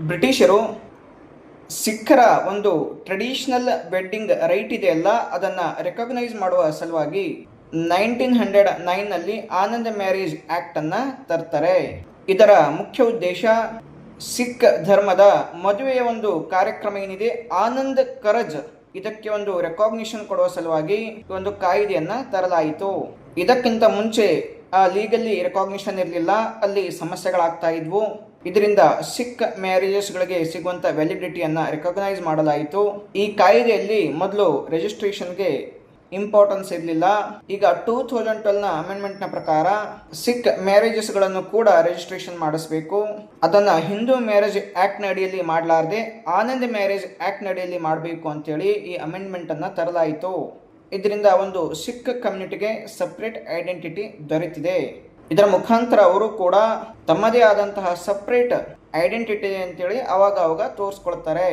ಬ್ರಿಟಿಷರು ಸಿಖ್ಖರ ಒಂದು ಟ್ರೆಡಿಷನಲ್ ವೆಡ್ಡಿಂಗ್ ರೈಟ್ ಇದೆಯಲ್ಲ ಅದನ್ನು ರೆಕಗ್ನೈಸ್ ಮಾಡುವ ಸಲುವಾಗಿ 1909ನಲ್ಲಿ ಆನಂದ್ ಮ್ಯಾರೇಜ್ ಆ್ಯಕ್ಟನ್ನು ತರ್ತಾರೆ. ಇದರ ಮುಖ್ಯ ಉದ್ದೇಶ ಸಿಖ್ ಧರ್ಮದ ಮದುವೆಯ ಒಂದು ಕಾರ್ಯಕ್ರಮ ಏನಿದೆ ಆನಂದ್ ಕರಜ್ ಇದಕ್ಕೆ ಒಂದು ರೆಕಾಗ್ನಿಷನ್ ಕೊಡುವ ಸಲುವಾಗಿ ಒಂದು ಕಾಯ್ದೆಯನ್ನ ತರಲಾಯಿತು. ಇದಕ್ಕಿಂತ ಮುಂಚೆ ಲೀಗಲಿ ರೆಕಾಗ್ನಿಷನ್ ಇರಲಿಲ್ಲ, ಅಲ್ಲಿ ಸಮಸ್ಯೆಗಳಾಗ್ತಾ ಇದ್ವು. ಇದರಿಂದ ಸಿಖ್ ಮ್ಯಾರೇಜಸ್ಗಳಿಗೆ ಸಿಗುವಂತ ವ್ಯಾಲಿಡಿಟಿಯನ್ನ ರೆಕಗ್ನೈಸ್ ಮಾಡಲಾಯಿತು. ಈ ಕಾಯ್ದೆಯಲ್ಲಿ ಮೊದಲು ರಿಜಿಸ್ಟ್ರೇಷನ್ಗೆ ಇಂಪಾರ್ಟೆನ್ಸ್ ಇರಲಿಲ್ಲ. ಈಗ 2012ನ ಅಮೆಂಡ್ಮೆಂಟ್ನ ಪ್ರಕಾರ ಸಿಖ್ ಮ್ಯಾರೇಜಸ್ಗಳನ್ನು ಕೂಡ ರಿಜಿಸ್ಟ್ರೇಷನ್ ಮಾಡಿಸಬೇಕು. ಅದನ್ನ ಹಿಂದೂ ಮ್ಯಾರೇಜ್ ಆಕ್ಟ್ ಅಡಿಯಲ್ಲಿ ಮಾಡಲಾರದೆ ಆನಂದ್ ಮ್ಯಾರೇಜ್ ಆಕ್ಟ್ ಅಡಿಯಲ್ಲಿ ಮಾಡಬೇಕು ಅಂತೇಳಿ ಈ ಅಮೆಂಡ್ಮೆಂಟ್ ಅನ್ನ ತರಲಾಯಿತು. ಇದರಿಂದ ಒಂದು ಸಿಖ್ ಕಮ್ಯುನಿಟಿಗೆ ಸಪ್ರೇಟ್ ಐಡೆಂಟಿಟಿ ದೊರೆತಿದೆ. ಇದರ ಮುಖಾಂತರ ಅವರು ಕೂಡ ತಮ್ಮದೇ ಆದಂತಹ ಸಪ್ರೇಟ್ ಐಡೆಂಟಿಟಿ ಅಂತೇಳಿ ಅವಾಗ ತೋರಿಸ್ಕೊಳ್ತಾರೆ.